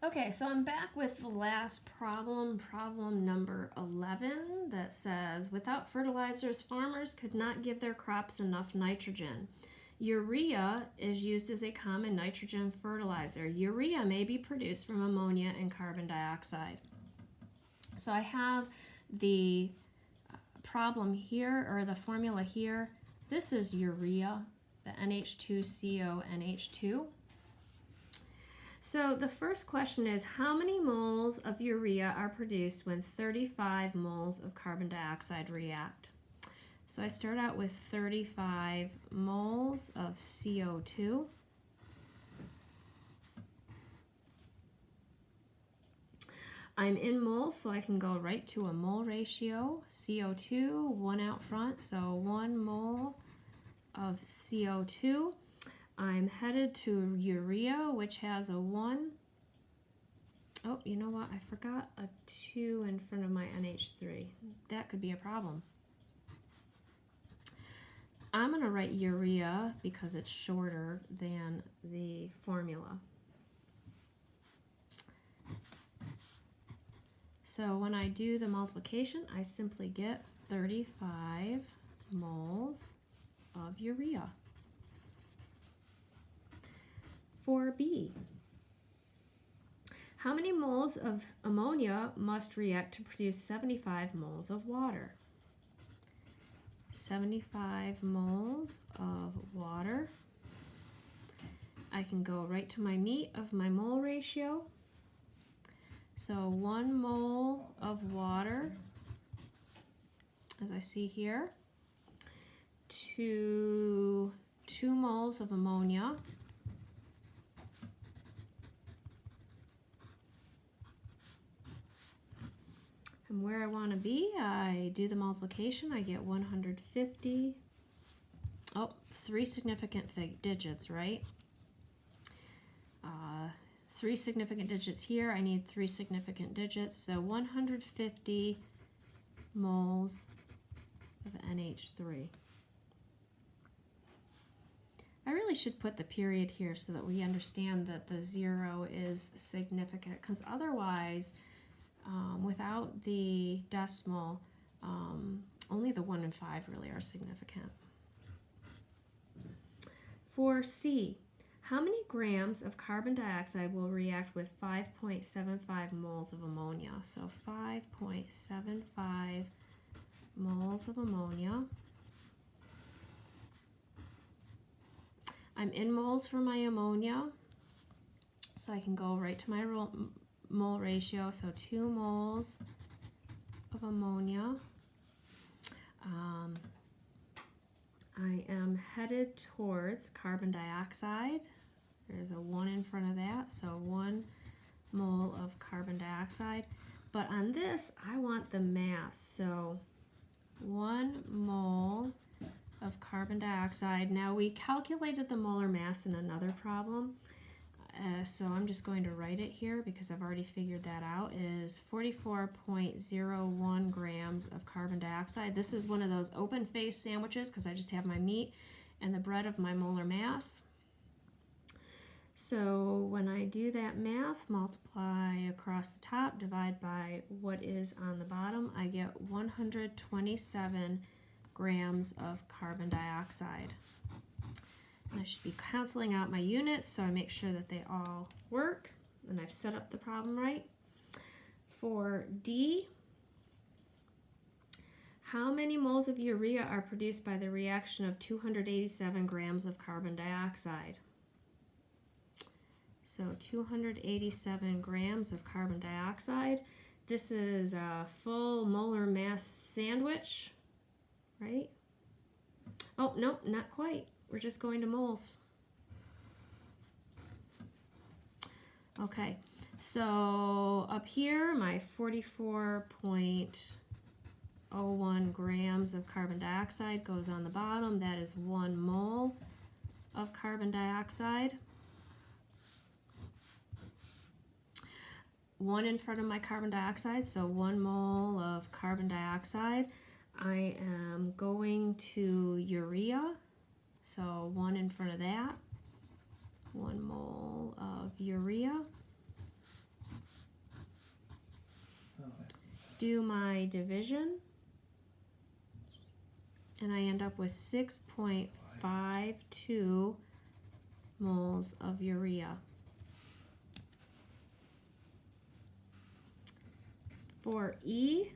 Okay, so I'm back with the last problem, problem number 11, that says, without fertilizers, farmers could not give their crops enough nitrogen. Urea is used as a common nitrogen fertilizer. Urea may be produced from ammonia and carbon dioxide. So I have the problem here, or the formula here. This is urea, the NH2CO NH2. So the first question is, how many moles of urea are produced when 35 moles of carbon dioxide react? So I start out with 35 moles of CO2. I'm in moles, so I can go right to a mole ratio. CO2, 1 out front, so 1 mole of CO2. I'm headed to urea, which has a 1. Oh, you know what? I forgot a 2 in front of my NH3. That could be a problem. I'm going to write urea because it's shorter than the formula. So when I do the multiplication, I simply get 35 moles of urea. For B, how many moles of ammonia must react to produce 75 moles of water? 75 moles of water. I can go right to my meat of my mole ratio. So 1 mole of water, as I see here, to 2 moles of ammonia. And where I want to be, I do the multiplication, I get 150. Oh, 3 significant digits, right? 3 significant digits here, I need 3 significant digits, so 150 moles of NH3. I really should put the period here so that we understand that the 0 is significant, because otherwise, without the decimal, only the 1 and 5 really are significant. For C, how many grams of carbon dioxide will react with 5.75 moles of ammonia? So 5.75 moles of ammonia. I'm in moles for my ammonia, so I can go right to my mole ratio, so 2 moles of ammonia. I am headed towards carbon dioxide. There's a 1 in front of that, so 1 mole of carbon dioxide. But on this, I want the mass, so 1 mole of carbon dioxide. Now we calculated the molar mass in another problem, so I'm just going to write it here because I've already figured that out, is 44.01 grams of carbon dioxide. This is one of those open-faced sandwiches because I just have my meat and the bread of my molar mass. So when I do that math, multiply across the top, divide by what is on the bottom, I get 127 grams of carbon dioxide. And I should be canceling out my units so I make sure that they all work and I've set up the problem right. For D, how many moles of urea are produced by the reaction of 287 grams of carbon dioxide? So 287 grams of carbon dioxide. This is a full molar mass sandwich, right? Oh, no, not quite. We're just going to moles. Okay, so up here, my 44.01 grams of carbon dioxide goes on the bottom. That is 1 mole of carbon dioxide. 1 in front of my carbon dioxide, so 1 mole of carbon dioxide. I am going to urea, so 1 in front of that, 1 mole of urea. Do my division, and I end up with 6.52 moles of urea. For E,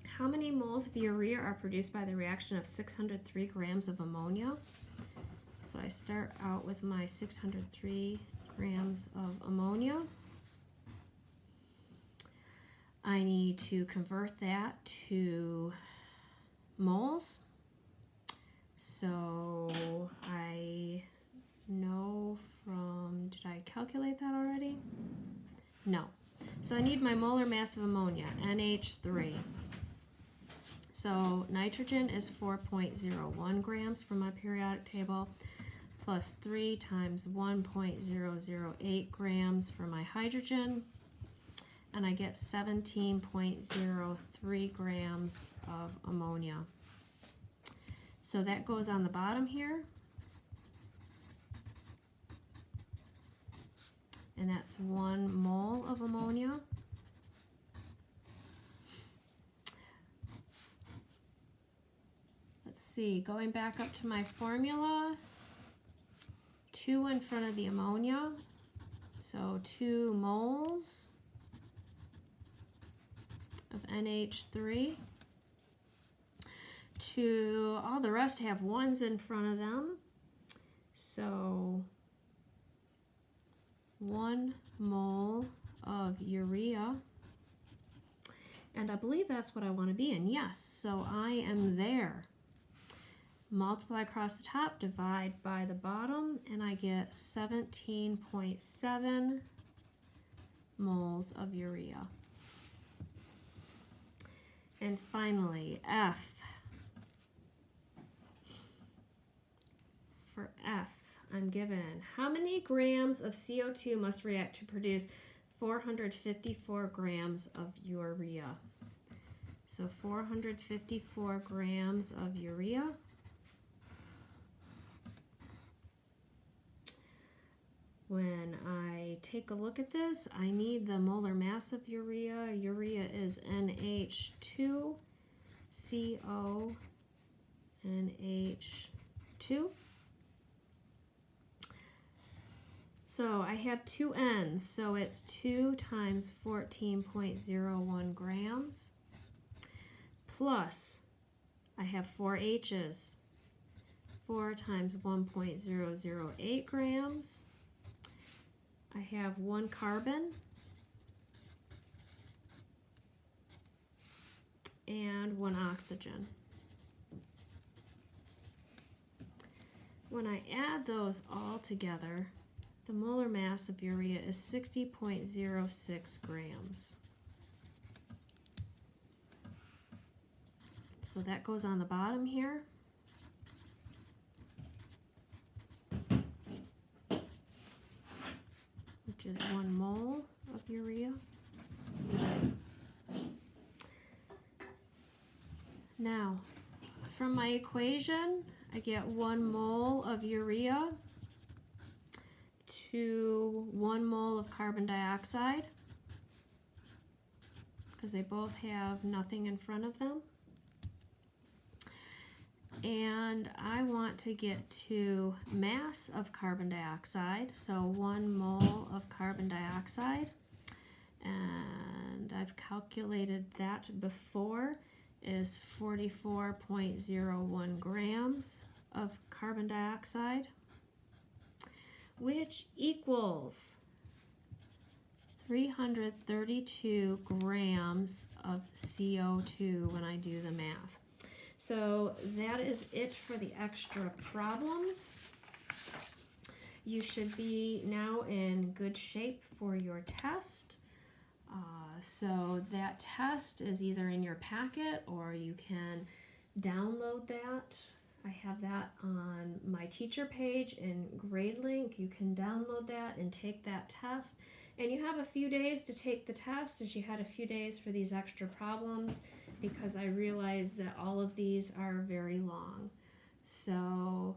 how many moles of urea are produced by the reaction of 603 grams of ammonia? So I start out with my 603 grams of ammonia. I need to convert that to moles. So I know from, did I calculate that already? No. So I need my molar mass of ammonia, NH3. So nitrogen is 4.01 grams from my periodic table, plus 3 times 1.008 grams for my hydrogen, and I get 17.03 grams of ammonia. So that goes on the bottom here, and that's 1 mole of ammonia. Let's see, going back up to my formula, 2 in front of the ammonia, so 2 moles of NH3. All the rest have 1s in front of them, so 1 mole of urea, and I believe that's what I want to be in. Yes, so I am there. Multiply across the top, divide by the bottom, and I get 17.7 moles of urea. And finally, F. For F, I'm given how many grams of CO2 must react to produce 454 grams of urea. So 454 grams of urea. When I take a look at this, I need the molar mass of urea. Urea is NH2, CO, NH2. So I have 2 N's, so it's 2 times 14.01 grams, plus I have 4 H's, 4 times 1.008 grams. I have 1 carbon and 1 oxygen. When I add those all together, the molar mass of urea is 60.06 grams. So that goes on the bottom here. Which is 1 mole of urea. Now, from my equation, I get 1 mole of urea to 1 mole of carbon dioxide, because they both have nothing in front of them. And I want to get to mass of carbon dioxide, so 1 mole of carbon dioxide, and I've calculated that before, is 44.01 grams of carbon dioxide, which equals 332 grams of CO2 when I do the math. So that is it for the extra problems. You should be now in good shape for your test. So that test is either in your packet or you can download that. I have that on my teacher page in GradeLink. You can download that and take that test. And you have a few days to take the test, as you had a few days for these extra problems, because I realize that all of these are very long. So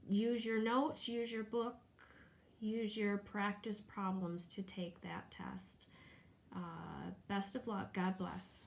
use your notes, use your book, use your practice problems to take that test. Best of luck. God bless.